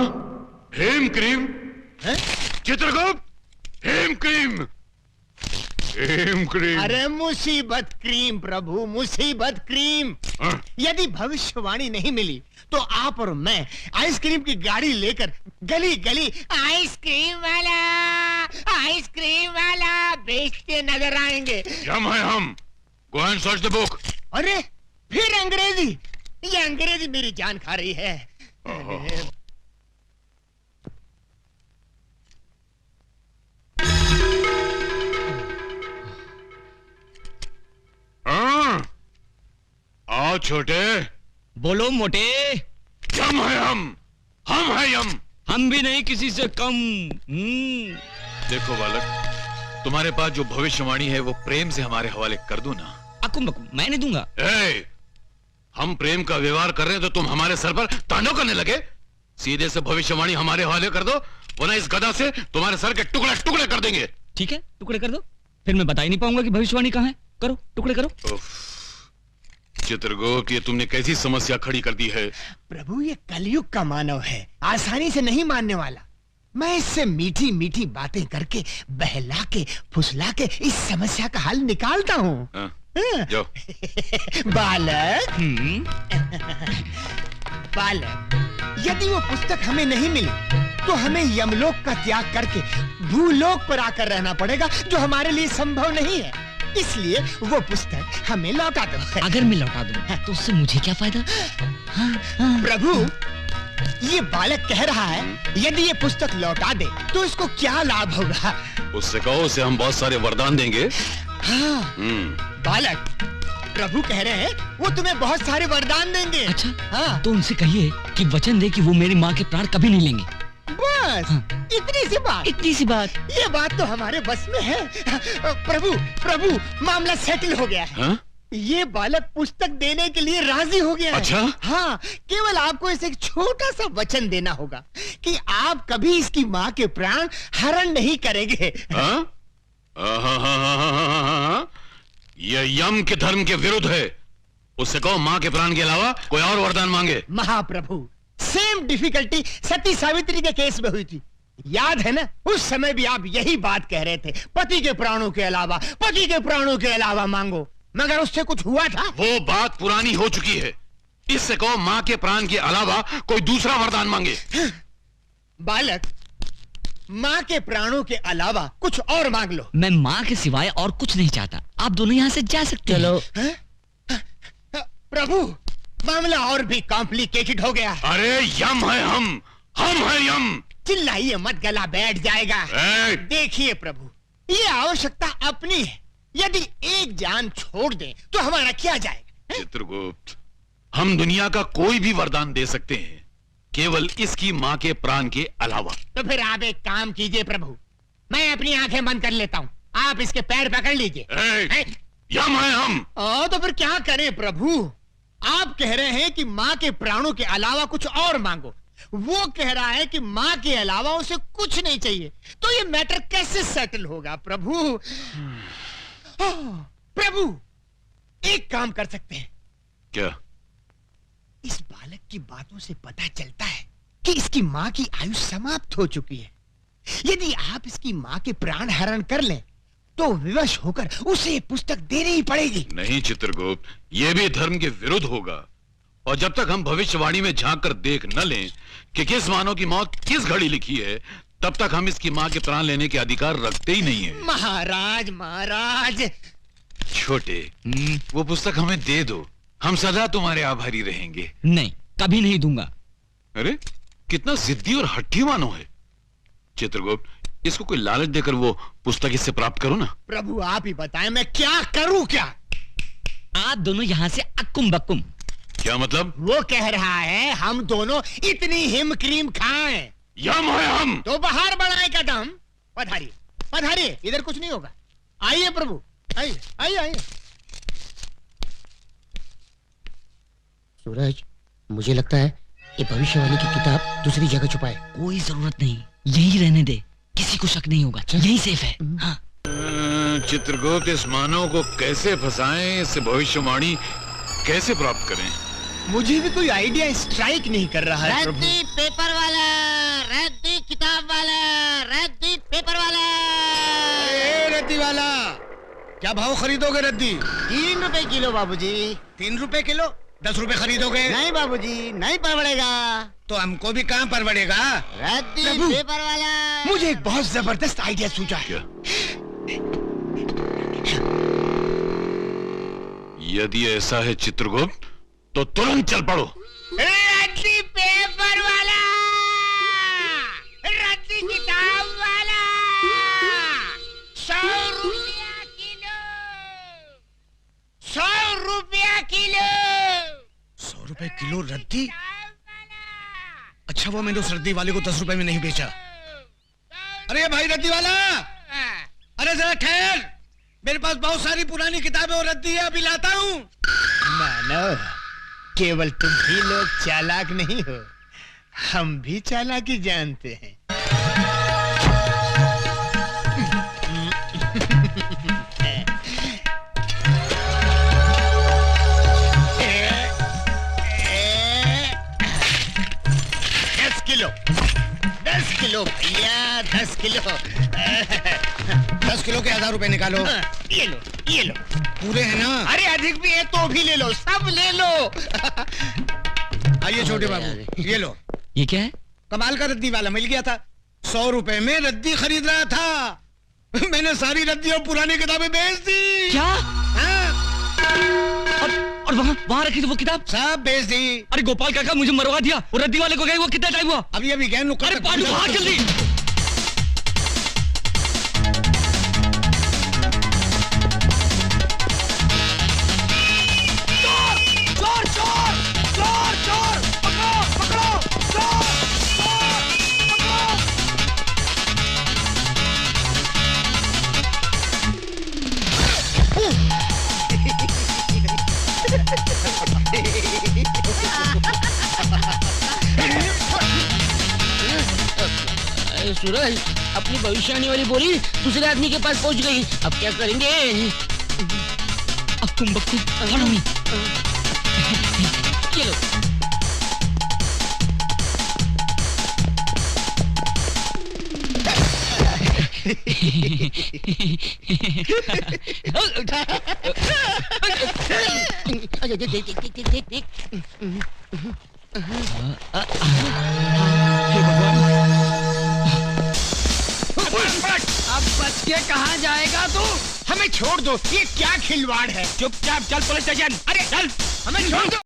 हाँ? हेम क्रीम? चित्रगुप्त, हेम क्रीम, हेम क्रीम। अरे मुसीबत क्रीम प्रभु, मुसीबत क्रीम। यदि भविष्यवाणी नहीं मिली तो आप और मैं आइसक्रीम की गाड़ी लेकर गली गली आइसक्रीम वाला बेचते नजर आएंगे। यम है हम। Go and search the book. अरे फिर अंग्रेजी, ये अंग्रेजी मेरी जान खा रही है। आओ छोटे। बोलो मोटे। यम है हम है यम। हम भी नहीं किसी से कम। देखो बालक, तुम्हारे पास जो भविष्यवाणी है वो प्रेम से हमारे हवाले कर दो ना। अकुम बकुम मैं नहीं दूंगा। हम प्रेम का व्यवहार कर रहे हैं तो तुम हमारे सर पर तांडव करने लगे। सीधे से भविष्यवाणी हमारे हवाले कर दो, वरना इस गदा से तुम्हारे सर के टुकड़े टुकड़े कर देंगे। ठीक है, टुकड़े कर दो, फिर मैं बता ही नहीं पाऊंगा कि भविष्यवाणी कहाँ है। करो, टुकड़े करो। चित्रगुप्त, ये तुमने कैसी समस्या खड़ी कर दी है। प्रभु ये कलयुग का मानव है, आसानी से नहीं मानने वाला। मैं इससे मीठी मीठी बातें करके बहला के फुसला के इस समस्या का हल निकालता हूँ। जाओ। बालक, बालक, यदि वो पुस्तक हमें नहीं मिली तो हमें यमलोक का त्याग करके भूलोक पर आकर रहना पड़ेगा, जो हमारे लिए संभव नहीं है। इसलिए वो पुस्तक हमें लौटा दो। अगर मैं लौटा दूं तो उससे मुझे क्या फायदा? प्रभु, ये बालक कह रहा है यदि ये पुस्तक लौटा दे तो इसको क्या लाभ होगा? उससे कहो, उसे हम बहुत सारे वरदान देंगे। हाँ। बालक, प्रभु कह रहे हैं वो तुम्हें बहुत सारे वरदान देंगे। अच्छा, हाँ। तो उनसे कहिए कि वचन दे कि वो मेरी माँ के प्राण कभी नहीं लेंगे। बस इतनी सी बात। इतनी सी बात। ये बात तो हमारे बस में है। प्रभु, मामला सेटल हो गया है। ये बालक पुस्तक देने के लिए राजी हो गया है। अच्छा? हाँ, केवल आपको इसे एक छोटा सा वचन देना होगा कि आप कभी इसकी माँ के प्राण हरण नहीं करेंगे। ये यम के धर्म के विरुद्ध है। उससे कहो माँ के प्राण के अलावा कोई और वरदान मांगे। महाप्रभु, सेम डिफिकल्टी सती सावित्री के केस में हुई थी, याद है ना? उस समय भी आप यही बात कह रहे थे, पति के प्राणों के अलावा मांगो, मगर उससे कुछ हुआ था? वो बात पुरानी हो चुकी है। इससे कहो माँ के प्राण के अलावा कोई दूसरा वरदान मांगे। बालक, माँ के प्राणों के अलावा कुछ और मांग लो। मैं माँ के सिवाय और कुछ नहीं चाहता। आप दोनों यहाँ से जा सकते चलो। प्रभु, मामला और भी कॉम्प्लिकेटेड हो गया। अरे यम है हम है यम। चिल्लाइए मत, गला बैठ जाएगा। देखिए प्रभु, ये आवश्यकता अपनी है। यदि एक जान छोड़ दें तो हमारा क्या जाएगा? चित्रगुप्त, हम दुनिया का कोई भी वरदान दे सकते हैं, केवल इसकी माँ के प्राण के अलावा। तो फिर आप एक काम कीजिए प्रभु, मैं अपनी आंखें बंद कर लेता हूँ, आप इसके पैर पकड़ लीजिए। यम है हम। तो फिर क्या करें प्रभु? आप कह रहे हैं कि माँ के प्राणों के अलावा कुछ और मांगो, वो कह रहा है कि माँ के अलावा उसे कुछ नहीं चाहिए। तो ये मैटर कैसे सेटल होगा प्रभु? प्रभु, एक काम कर सकते हैं। क्या? इस बालक की बातों से पता चलता है कि इसकी माँ की आयु समाप्त हो चुकी है। यदि आप इसकी माँ के प्राण हरण कर लें तो विवश होकर उसे पुस्तक देनी ही पड़ेगी। नहीं चित्रगुप्त, यह भी धर्म के विरुद्ध होगा। और जब तक हम भविष्यवाणी में झांक कर देख न लें कि किस मानव की मौत किस घड़ी लिखी है, तब तक हम इसकी माँ के प्राण लेने के अधिकार रखते ही नहीं है। महाराज छोटे, वो पुस्तक हमें दे दो, हम सदा तुम्हारे आभारी रहेंगे। नहीं, कभी नहीं दूंगा। अरे कितना जिद्दी और हट्टी मानव है। चित्रगुप्त, इसको कोई लालच देकर वो पुस्तक इससे प्राप्त करो ना। प्रभु आप ही बताएं, मैं क्या करूं? क्या आप दोनों यहाँ से अक्कुम बक्कुम। क्या मतलब? वो कह रहा है हम दोनों इतनी हिम क्रीम खाएं। यम है हम। तो बाहर बढ़ाए कदम। पधारिए, पधारिए, इधर कुछ नहीं होगा। आइए प्रभु, आइए आइए आइए। सूरज, मुझे लगता है ये भविष्यवाणी की किताब दूसरी जगह छुपाए। कोई जरूरत नहीं, यही रहने दे, किसी को शक नहीं होगा, यही सेफ है। हाँ। चित्रगुप्त, इस मानव को कैसे फंसाएं, इससे भविष्यवाणी कैसे प्राप्त करें? मुझे भी कोई आइडिया स्ट्राइक नहीं कर रहा है प्रभु। पेपर वाला रद्दी किताब वाला, रद्दी पेपर वाला। रद्दी वाला, क्या भाव खरीदोगे रद्दी? 3 रुपए किलो बाबूजी। 3 रुपए किलो? 10 रुपए खरीदोगे? नहीं बाबूजी, नहीं परवड़ेगा। तो हमको भी कहाँ परवड़ेगा? रद्दी प्रभु, पेपर वाला। मुझे एक बहुत जबरदस्त आइडिया सूझा है। क्या? यदि ऐसा है चित्रगुप्त, तो तुरंत चल पड़ो। रद्दी पेपर वाला, रद्दी किताब वाला, 100 रुपया किलो, 100 रुपया किलो। 100 रुपए किलो रद्दी? अच्छा वो मैंने उस रद्दी वाले को 10 रुपए में नहीं बेचा। अरे भाई रद्दी वाला, अरे जरा ठहर, मेरे पास बहुत सारी पुरानी किताबें और रद्दी है, अभी लाता हूँ। मानो केवल तुम ही लोग चालाक नहीं हो, हम भी चालाकी जानते हैं। दस किलो भैया, 10 किलो। 10 किलो के 1000 रुपए निकालो। ये लो, ये लो। पूरे हैं ना? अरे अधिक भी है तो भी ले लो, सब ले लो। आइए छोटे बाबू, ये लो। ये क्या है? कमाल का रद्दी वाला मिल गया था। 100 रुपए में रद्दी खरीद रहा था। मैंने सारी रद्दी और पुरानी किताबें बेच दी। क्या? हाँ? और वहाँ रखी थी वो किताब? सब बेच दी। अरे गोपाल काका मुझे मरवा दिया। वो रद्दी वाले को गए वो कितना टाइम हुआ? अभी गए नुक्कड़ अरे तक पांडु पहुंचा। भाग जल्दी। चोर चोर चोर चोर, पकड़ो पकड़ो, चोर चोर, पकड़ो। अरे सूरज, अपनी भविष्यवाणी वाली बोली दूसरे आदमी के पास पहुंच गई। अब क्या करेंगे? अक्कुम बक्कुम, follow me। चलो। अब बच के कहाँ जाएगा तू? हमें छोड़ दो, ये क्या खिलवाड़ है? चुपचाप चल पुलिस स्टेशन। अरे चल, हमें छोड़ दो।